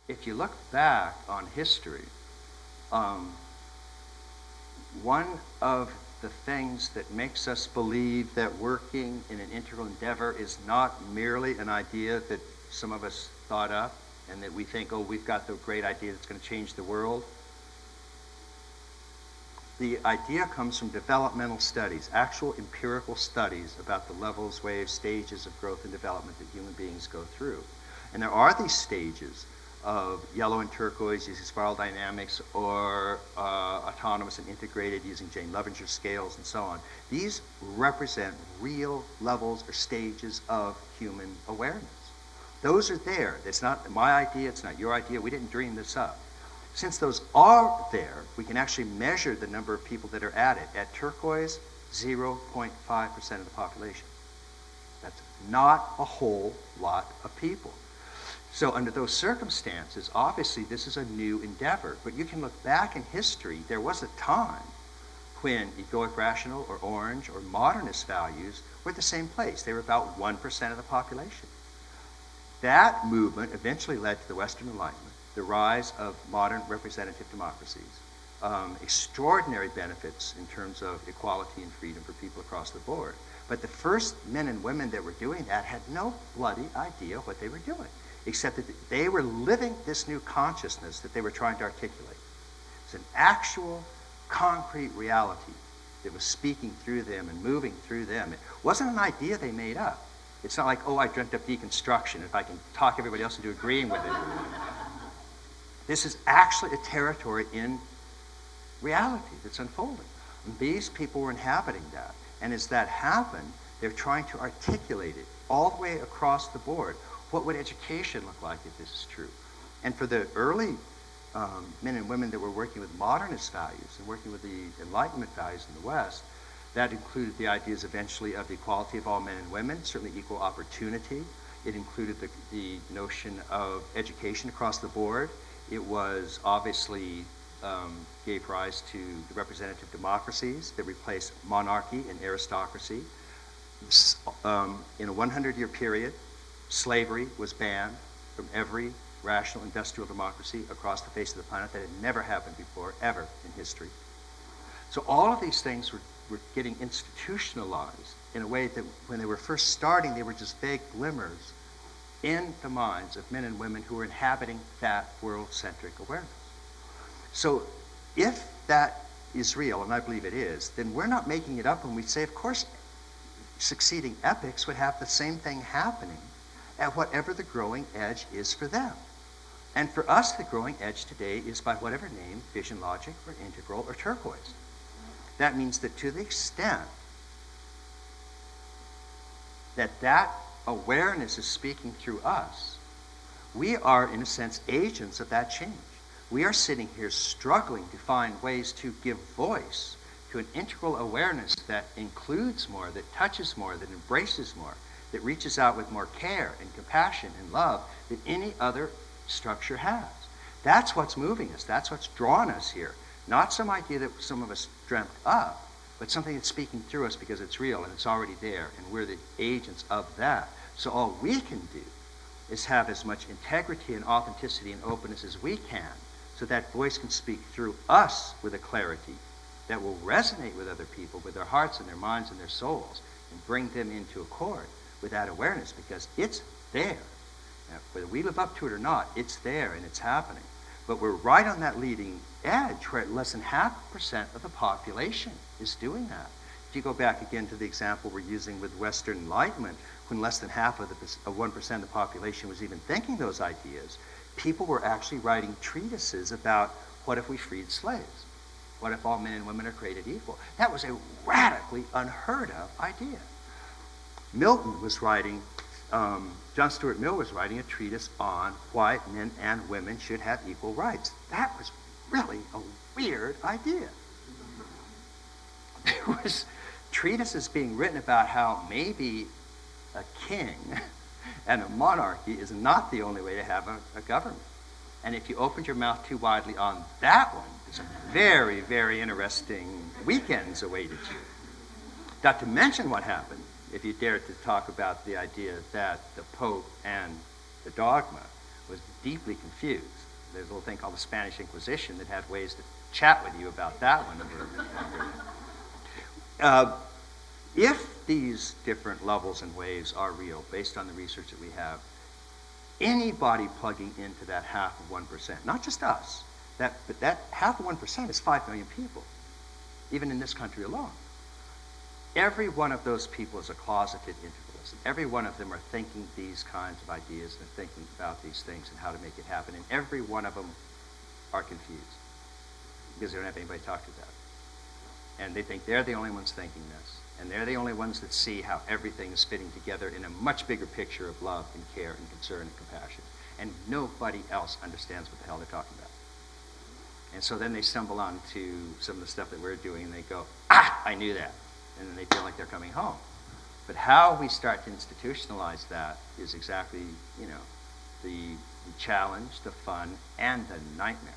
if you look back on history, one of the things that makes us believe that working in an integral endeavor is not merely an idea that some of us thought up and that we think, oh, we've got the great idea that's going to change the world. The idea comes from developmental studies, actual empirical studies about the levels, waves, stages of growth and development that human beings go through. And there are these stages of yellow and turquoise using spiral dynamics, or autonomous and integrated using Jane Loevinger scales and so on. These represent real levels or stages of human awareness. Those are there. It's not my idea, it's not your idea, we didn't dream this up. Since those are there, we can actually measure the number of people that are at it. At turquoise, 0.5% of the population. That's not a whole lot of people. So under those circumstances, obviously this is a new endeavor. But you can look back in history, there was a time when egoic rational or orange or modernist values were at the same place. They were about 1% of the population. That movement eventually led to the Western Enlightenment, the rise of modern representative democracies, extraordinary benefits in terms of equality and freedom for people across the board. But the first men and women that were doing that had no bloody idea what they were doing, except that they were living this new consciousness that they were trying to articulate. It's an actual, concrete reality that was speaking through them and moving through them. It wasn't an idea they made up. It's not like, oh, I dreamt up deconstruction, if I can talk everybody else into agreeing with it. This is actually a territory in reality that's unfolding. And these people were inhabiting that. And as that happened, they're trying to articulate it all the way across the board. What would education look like if this is true? And for the early men and women that were working with modernist values and working with the Enlightenment values in the West, that included the ideas eventually of the equality of all men and women, certainly equal opportunity. It included the notion of education across the board. It was obviously gave rise to the representative democracies that replaced monarchy and aristocracy. In a 100-year period, slavery was banned from every rational industrial democracy across the face of the planet. That had never happened before, ever in history. So all of these things were getting institutionalized in a way that when they were first starting, they were just vague glimmers in the minds of men and women who were inhabiting that world-centric awareness. So if that is real, and I believe it is, then we're not making it up when we say, of course, succeeding epochs would have the same thing happening at whatever the growing edge is for them. And for us, the growing edge today is by whatever name, vision logic, or integral, or turquoise. That means that to the extent that that awareness is speaking through us, we are, in a sense, agents of that change. We are sitting here struggling to find ways to give voice to an integral awareness that includes more, that touches more, that embraces more, that reaches out with more care and compassion and love than any other structure has. That's what's moving us. That's what's drawn us here. Not some idea that some of us dreamt up, but something that's speaking through us because it's real and it's already there, and we're the agents of that. So all we can do is have as much integrity and authenticity and openness as we can, so that voice can speak through us with a clarity that will resonate with other people, with their hearts and their minds and their souls, and bring them into accord with that awareness, because it's there. Now, whether we live up to it or not, it's there and it's happening. But we're right on that leading edge where less than 0.5% of the population is doing that. If you go back again to the example we're using with Western Enlightenment, when less than half of 1% of the population was even thinking those ideas, people were actually writing treatises about what if we freed slaves? What if all men and women are created equal? That was a radically unheard of idea. Milton was writing, John Stuart Mill was writing a treatise on why men and women should have equal rights. That was really a weird idea. There was treatises being written about how maybe a king and a monarchy is not the only way to have a government. And if you opened your mouth too widely on that one, there's a very, very interesting weekends awaited you. Not to mention what happened if you dared to talk about the idea that the Pope and the dogma was deeply confused. There's a little thing called the Spanish Inquisition that had ways to chat with you about that one. If these different levels and waves are real, based on the research that we have, anybody plugging into that half of 1%, not just us, but that half of 1% is 5 million people, even in this country alone. Every one of those people is a closeted integralist. Every one of them are thinking these kinds of ideas and thinking about these things and how to make it happen. And every one of them are confused because they don't have anybody to talk to about it. And they think they're the only ones thinking this. And they're the only ones that see how everything is fitting together in a much bigger picture of love and care and concern and compassion. And nobody else understands what the hell they're talking about. And so then they stumble onto some of the stuff that we're doing and they go, I knew that. And then they feel like they're coming home. But how we start to institutionalize that is exactly, the challenge, the fun, and the nightmare.